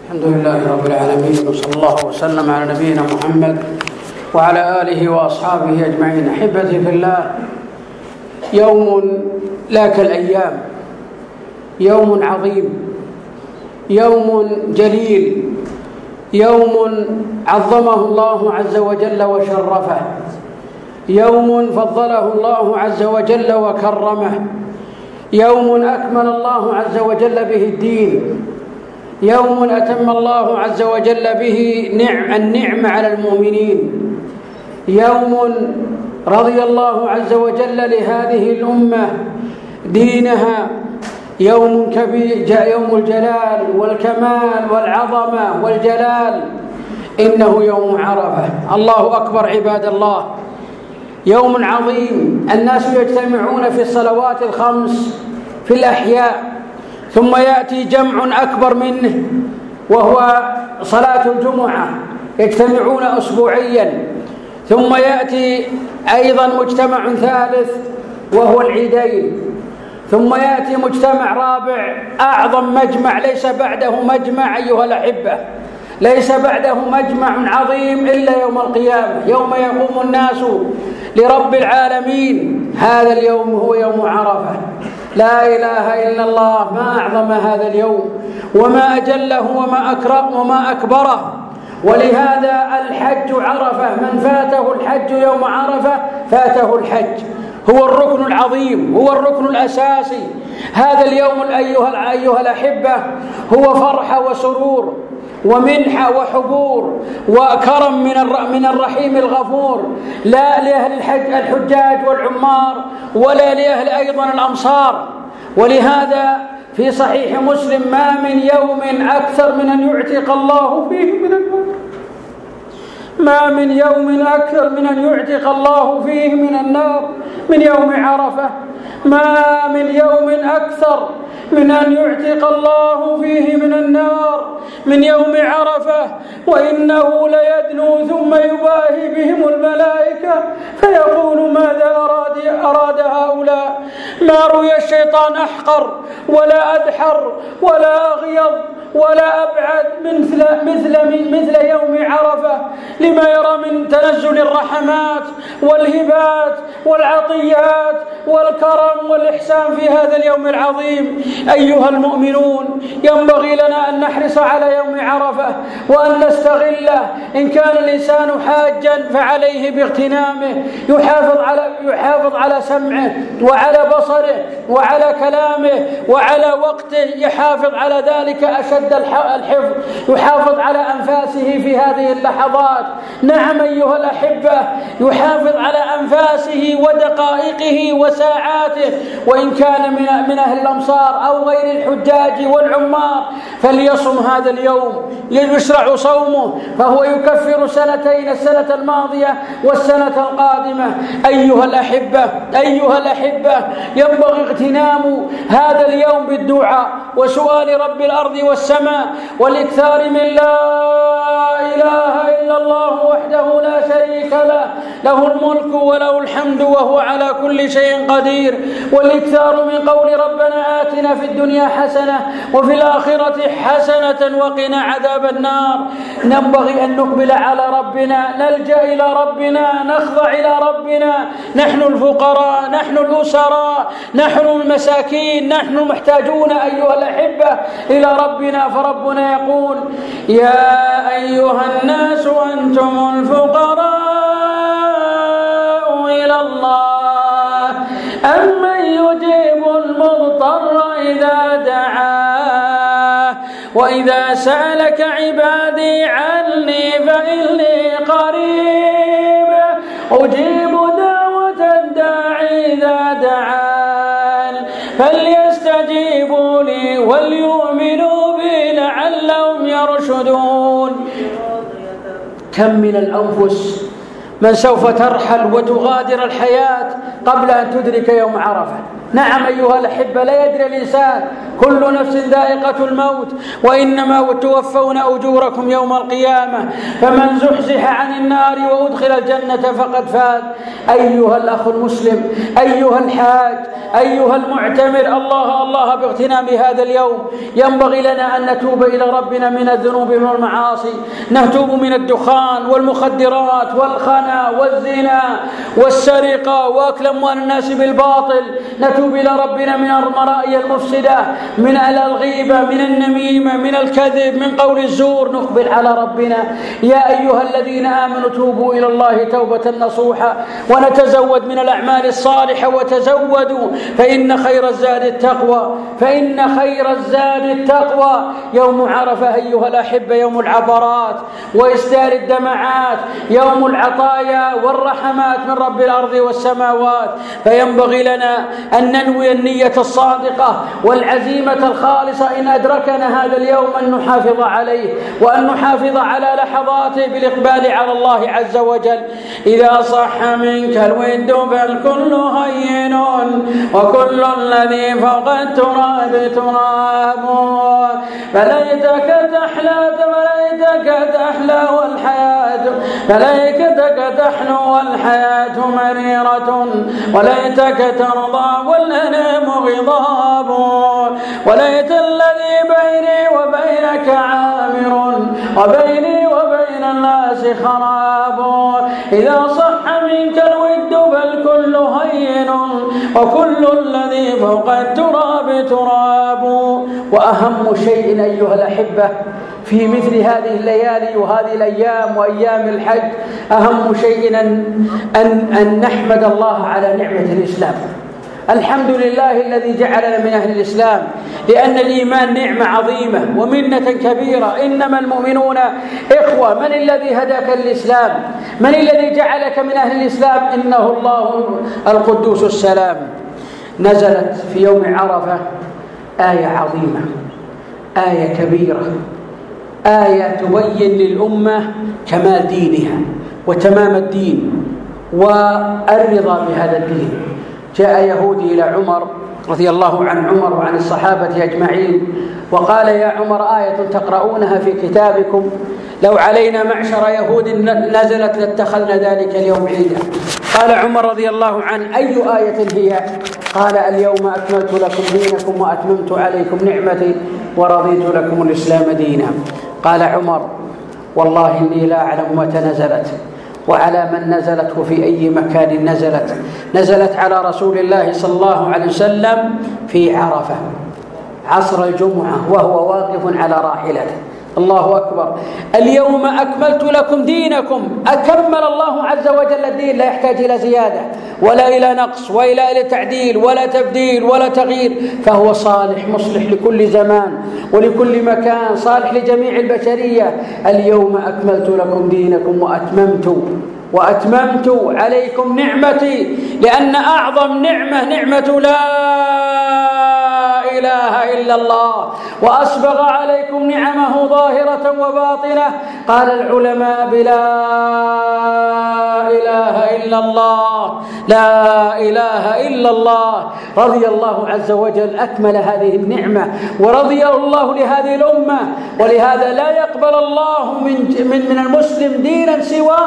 الحمد لله رب العالمين، وصلى الله وسلم على نبينا محمد وعلى آله وأصحابه أجمعين. أحبتي في الله، يوم لا كالأيام، يوم عظيم، يوم جليل، يوم عظمه الله عز وجل وشرفه، يوم فضله الله عز وجل وكرمه، يوم أكمل الله عز وجل به الدين، يوم أتم الله عز وجل به النعمة على المؤمنين، يوم رضي الله عز وجل لهذه الأمة دينها، يوم كبير، يوم الجلال والكمال والعظمة والجلال، إنه يوم عرفة. الله أكبر عباد الله، يوم عظيم. الناس يجتمعون في الصلوات الخمس في الأحياء، ثم يأتي جمع أكبر منه وهو صلاة الجمعة، يجتمعون أسبوعيا، ثم يأتي أيضا مجتمع ثالث وهو العيدين، ثم يأتي مجتمع رابع أعظم مجمع ليس بعده مجمع أيها الأحبة، ليس بعده مجمع عظيم إلا يوم القيامة، يوم يقوم الناس لرب العالمين. هذا اليوم هو يوم عرفة. لا إله إلا الله، ما أعظم هذا اليوم وما أجله وما أكبره. ولهذا الحج عرفة، من فاته الحج يوم عرفة فاته الحج، هو الركن العظيم، هو الركن الأساسي. هذا اليوم أيها الأحبة هو فرحة وسرور ومنحة وحبور وكرم من الرحيم الغفور، لا لأهل الحجاج والعمار ولا لأهل أيضا الأمصار. ولهذا في صحيح مسلم: ما من يوم أكثر من أن يعتق الله فيه من النار، ما من يوم أكثر من أن يعتق الله فيه من النار من يوم عرفة، ما من يوم أكثر من أن يعتق الله فيه من النار من يوم عرفة، وإنه ليدنو ثم يباهي بهم الملائكة فيقول: ماذا أراد هؤلاء؟ ما رؤي الشيطان أحقر ولا أدحر ولا أغيض ولا أبعد مثل يوم عرفة، لما يرى من تنزل الرحمات والهبات والعطيات والكرم والإحسان في هذا اليوم العظيم. أيها المؤمنون، ينبغي لنا أن نحرص على يوم عرفة وأن نستغله. إن كان الإنسان حاجا فعليه باغتنامه، يحافظ على سمعه وعلى بصره وعلى كلامه وعلى وقته، يحافظ على ذلك أشد الحفظ، يحافظ على أنفاسه في هذه اللحظات. نعم أيها الأحبة، يحافظ على أنفاسه ودقائقه وساعاته، وإن كان من أهل الأمصار أو غير الحجاج والعمار فليصم هذا اليوم، يشرع صومه، فهو يكفر سنتين، السنة الماضية والسنة القادمة. أيها الأحبة، ينبغي اغتنام هذا اليوم بالدعاء وسؤال رب الأرض والسماء، والإكثار من لا إله إلا الله وحده لا شريك له، له الملك وله الحمد وهو على كل شيء قدير، والإكثار من قول ربنا آتنا في الدنيا حسنة وفي الآخرة حسنة وقنا عذاب النار. نبغي أن نقبل على ربنا، نلجأ إلى ربنا، نخضع إلى ربنا. نحن الفقراء، نحن الأسراء، نحن المساكين، نحن محتاجون أيها الأحبة إلى ربنا. فربنا يقول: يا أيها الناس أنتم الفقراء إلى الله، أمن يجيب المضطر إذا دعاه، وإذا سألك عبادي عني فإني قريب أجيب دعوة الداعي إذا دعان، فليستجيبوا لي وليؤمنوا بي لعلهم يرشدون. كم من الأنفس من سوف ترحل وتغادر الحياة قبل أن تدرك يوم عرفة، نعم أيها الأحبة، لا يدري الإنسان، كل نفس ذائقة الموت، وإنما توفون أجوركم يوم القيامة، فمن زحزح عن النار وأدخل الجنة فقد فاز. أيها الأخ المسلم، أيها الحاج، أيها المعتمر، الله باغتنام هذا اليوم. ينبغي لنا أن نتوب إلى ربنا من الذنوب والمعاصي، نتوب من الدخان والمخدرات والخنا والزنا والسرقة وأكل أموال الناس بالباطل، نتوب إلى ربنا من المرائي المفسدة، من الغيبة، من النميمة، من الكذب، من قول الزور. نقبل على ربنا. يا أيها الذين آمنوا توبوا إلى الله توبة نصوحا ونتزود من الأعمال الصالحة، وتزودوا فإن خير الزاد التقوى، فإن خير الزاد التقوى. يوم عرفة أيها الأحبة يوم العبرات وإسدار الدمعات، يوم العطايا والرحمات من رب الأرض والسماوات. فينبغي لنا أن ننوي النية الصادقة والعزيمة الخالصة إن أدركنا هذا اليوم أن نحافظ عليه، وأن نحافظ على لحظاته بالإقبال على الله عز وجل. إذا صح منك الود فالكل هين، وكل الذي فوق التراب تراب. فليتك تحلى والحياة مريرة، وليتك ترضى والأنام غضاب. وليت الذي بيني وبينك عامر، وبيني وبين الناس خراب. إذا صح منك الود فالكل هين، وكل الذي فوق التراب تراب. وأهم شيء أيها الأحبة في مثل هذه الليالي وهذه الأيام وأيام الحج، أهم شيء أن نحمد الله على نعمة الإسلام. الحمد لله الذي جعلنا من أهل الإسلام، لأن الإيمان نعمة عظيمة ومنة كبيرة. إنما المؤمنون إخوة. من الذي هداك للإسلام؟ من الذي جعلك من أهل الإسلام؟ إنه الله القدوس السلام. نزلت في يوم عرفة آية عظيمة، آية كبيرة، آية تبين للأمة كمال دينها وتمام الدين والرضا بهذا الدين. جاء يهودي إلى عمر رضي الله عن عمر وعن الصحابة أجمعين وقال: يا عمر، آية تقرؤونها في كتابكم لو علينا معشر يهود نزلت لاتخذنا ذلك اليوم عيدا. قال عمر رضي الله عنه: أي آية هي؟ قال: اليوم أكملت لكم دينكم وأتممت عليكم نعمتي ورضيت لكم الإسلام دينا. قال عمر: والله إني لا أعلم متى نزلت وعلى من نزلت وفي أي مكان نزلت. نزلت على رسول الله صلى الله عليه وسلم في عرفة عصر الجمعة وهو واقف على راحلته. الله أكبر. اليوم أكملت لكم دينكم. أكمل الله عز وجل الدين، لا يحتاج إلى زيادة ولا إلى نقص ولا إلى تعديل ولا تبديل ولا تغيير، فهو صالح مصلح لكل زمان ولكل مكان، صالح لجميع البشرية. اليوم أكملت لكم دينكم وأتممت عليكم نعمتي، لأن أعظم نعمة لا إله إلا الله، وأسبغ عليكم نعمه ظاهرة وباطنة. قال العلماء: بلا إله إلا الله، لا إله إلا الله. رضي الله عز وجل أكمل هذه النعمة ورضي الله لهذه الأمة. ولهذا لا يقبل الله من المسلم دينا سوى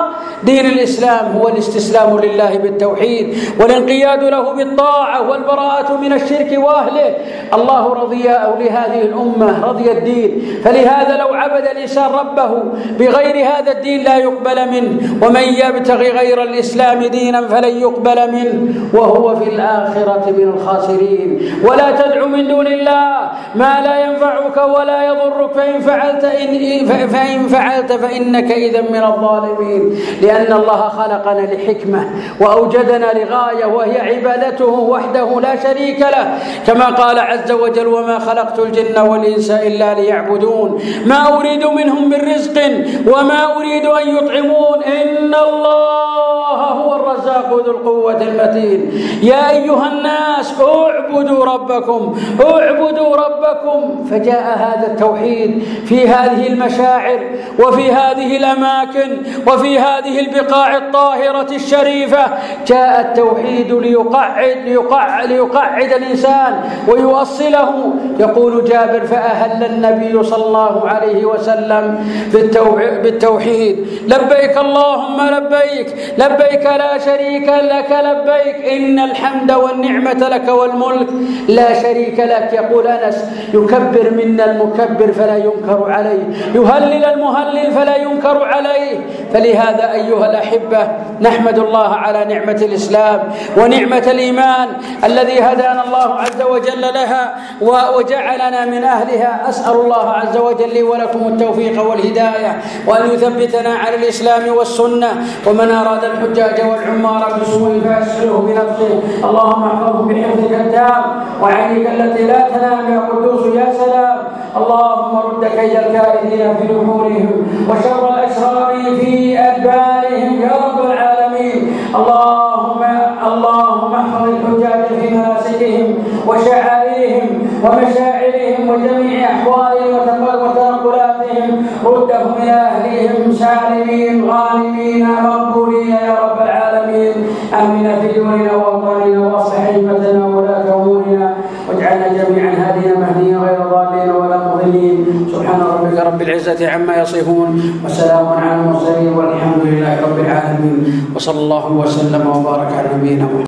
دين الإسلام، هو الاستسلام لله بالتوحيد والانقياد له بالطاعة والبراءة من الشرك وأهله. الله رضي لهذه الأمة، رضي الدين. فلهذا لو عبد الإنسان ربه بغير هذا الدين لا يقبل منه، ومن يبتغي غير الإسلام دينا فلن يقبل منه وهو في الآخرة من الخاسرين. ولا تدع من دون الله ما لا ينفعك ولا يضرك، فإن فعلت فإنك إذا من الظالمين. لأن الله خلقنا لحكمة وأوجدنا لغاية، وهي عبادته وحده لا شريك له، كما قال عز وجل: وما خلقت الجن والإنس إلا ليعبدون ما أريد منهم من رزق وما أريد أن يطعمون إن الله الله هو الرزاق ذو القوة المتين. يا أيها الناس اعبدوا ربكم اعبدوا ربكم. فجاء هذا التوحيد في هذه المشاعر وفي هذه الأماكن وفي هذه البقاع الطاهرة الشريفة. جاء التوحيد ليقعد الإنسان ويؤصله. يقول جابر: فأهل النبي صلى الله عليه وسلم بالتوحيد: لبيك اللهم لبيك لبيك لا شريك لك لبيك إن الحمد والنعمة لك والملك لا شريك لك. يقول أنس: يكبر منا المكبر فلا ينكر عليه، يهلل المهلل فلا ينكر عليه. فلهذا أيها الأحبة نحمد الله على نعمة الإسلام ونعمة الإيمان الذي هدانا الله عز وجل لها وجعلنا من أهلها. أسأل الله عز وجل لي ولكم التوفيق والهداية، وأن يثبتنا على الإسلام والسنة. ومن أراد الحجاج والعمار بسوء فأسأله بنفسه، اللهم احفظه بحفظك التام وعينك التي لا تنام يا قدوس يا سلام. اللهم رد كيد الكائدين في نحورهم وشر الأشرار في أدبارهم يا رب العالمين. اللهم احفظ الحجاج في مناسكهم وشعائرهم ومشاعرهم وجميع أحوالهم وتنقلاتهم. ردهم إلى أهلهم سالمين غانمين مقبولين يا رب العالمين. آمنا في دورنا وأوطاننا وأصلح أئمتنا وولاة أمورنا، واجعلنا جميعا هادين مهديين غير ضالين ولا مضلين. سبحان ربك رب العزة عما يصفون وسلام على المرسلين والحمد لله رب العالمين. وصلى الله وسلم وبارك على نبينا محمد.